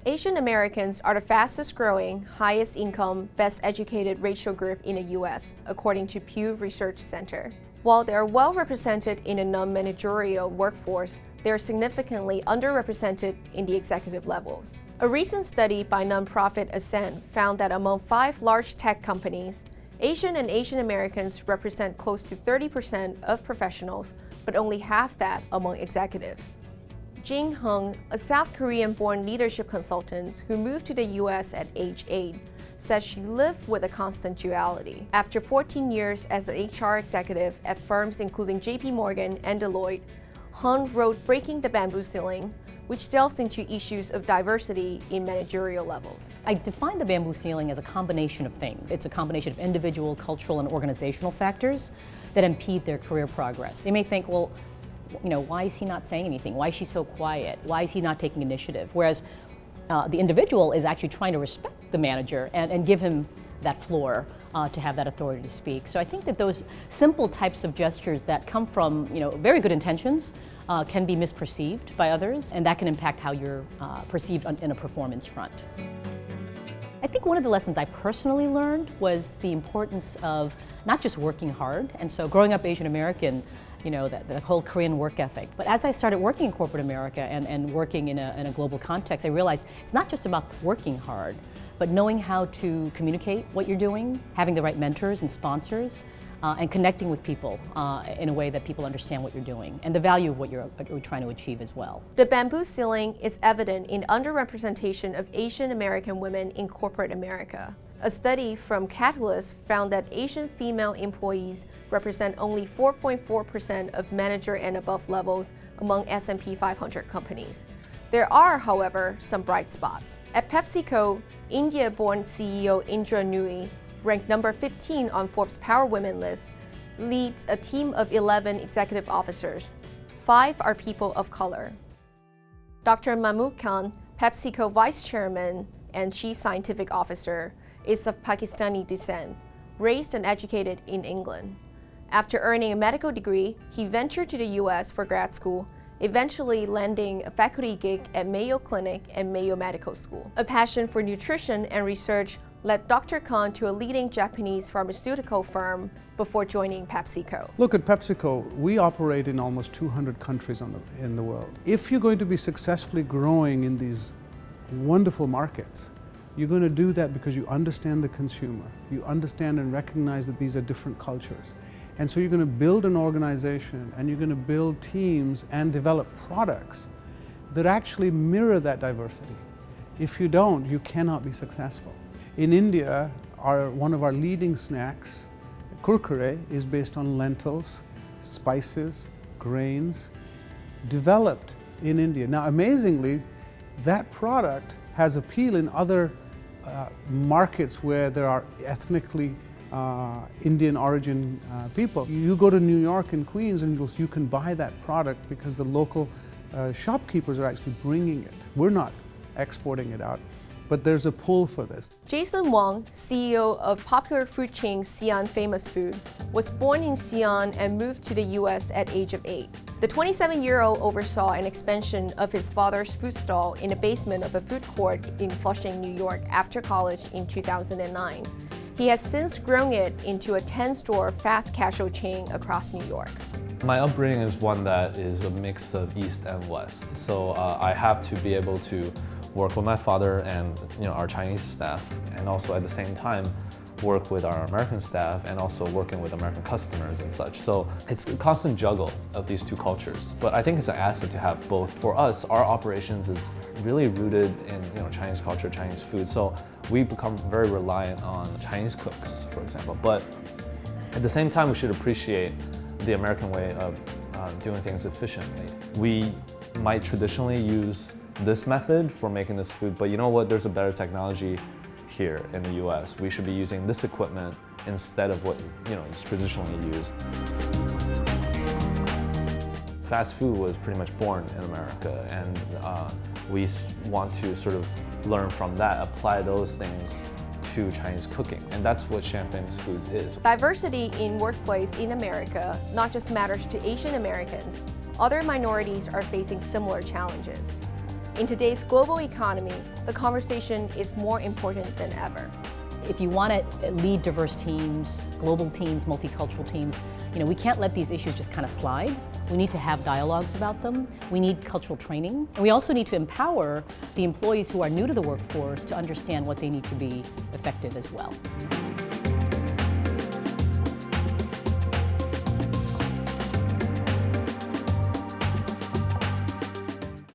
Asian Americans are the fastest growing, highest income, best educated racial group in the U.S., according to Pew Research Center. While they are well represented in the non-managerial workforce, they are significantly underrepresented in the executive levels. A recent study by nonprofit Xi'an found that among 5 large tech companies, Asian and Asian Americans represent close to 30% of professionals, but only half that among executives. Jin Hung, a South Korean-born leadership consultant who moved to the U.S. at age 8, says she lived with a constant duality. After 14 years as an HR executive at firms including JP Morgan and Deloitte, Hung wrote Breaking the Bamboo Ceiling, which delves into issues of diversity in managerial levels. I define the bamboo ceiling as a combination of things. It's a combination of individual, cultural, and organizational factors that impede their career progress. They may think, well, why is he not saying anything? Why is she so quiet? Why is he not taking initiative? Whereas the individual is actually trying to respect the manager and give him that floor to have that authority to speak. So I think that those simple types of gestures that come from very good intentions can be misperceived by others, and that can impact how you're perceived in a performance front. I think one of the lessons I personally learned was the importance of not just working hard, and so growing up Asian American, the whole Korean work ethic. But as I started working in corporate America and working in a global context, I realized it's not just about working hard, but knowing how to communicate what you're doing, having the right mentors and sponsors, and connecting with people in a way that people understand what you're doing and the value of what you're trying to achieve as well. The bamboo ceiling is evident in underrepresentation of Asian American women in corporate America. A study from Catalyst found that Asian female employees represent only 4.4% of manager and above levels among S&P 500 companies. There are, however, some bright spots. At PepsiCo, India-born CEO Indra Nooyi, ranked number 15 on Forbes Power Women list, leads a team of 11 executive officers. 5 are people of color. Dr. Mahmood Khan, PepsiCo vice chairman and chief scientific officer, is of Pakistani descent, raised and educated in England. After earning a medical degree, he ventured to the US for grad school, eventually landing a faculty gig at Mayo Clinic and Mayo Medical School. A passion for nutrition and research led Dr. Khan to a leading Japanese pharmaceutical firm before joining PepsiCo. Look at PepsiCo. We operate in almost 200 countries in the world. If you're going to be successfully growing in these wonderful markets, you're going to do that because you understand the consumer. You understand and recognize that these are different cultures. And so you're going to build an organization and you're going to build teams and develop products that actually mirror that diversity. If you don't, you cannot be successful. In India, one of our leading snacks, kurkure, is based on lentils, spices, grains, developed in India. Now, amazingly, that product has appeal in other markets where there are ethnically Indian origin people. You go to New York and Queens and you can buy that product because the local shopkeepers are actually bringing it. We're not exporting it out, but there's a pull for this. Jason Wang, CEO of popular food chain Xi'an Famous Food, was born in Xi'an and moved to the US at age of 8. The 27-year-old oversaw an expansion of his father's food stall in the basement of a food court in Flushing, New York after college in 2009. He has since grown it into a 10-store fast casual chain across New York. My upbringing is one that is a mix of East and West, so I have to be able to work with my father and our Chinese staff, and also at the same time work with our American staff and also working with American customers and such. So it's a constant juggle of these two cultures. But I think it's an asset to have both. For us, our operations is really rooted in Chinese culture, Chinese food. So we become very reliant on Chinese cooks, for example. But at the same time, we should appreciate the American way of doing things efficiently. We might traditionally use this method for making this food, but you know what? There's a better technology here in the US. We should be using this equipment instead of what is traditionally used. Fast food was pretty much born in America, and we want to sort of learn from that, apply those things to Chinese cooking, and that's what Xi'an Famous Foods is. Diversity in workplace in America not just matters to Asian Americans. Other minorities are facing similar challenges. In today's global economy, the conversation is more important than ever. If you want to lead diverse teams, global teams, multicultural teams, we can't let these issues just kind of slide. We need to have dialogues about them. We need cultural training. And we also need to empower the employees who are new to the workforce to understand what they need to be effective as well.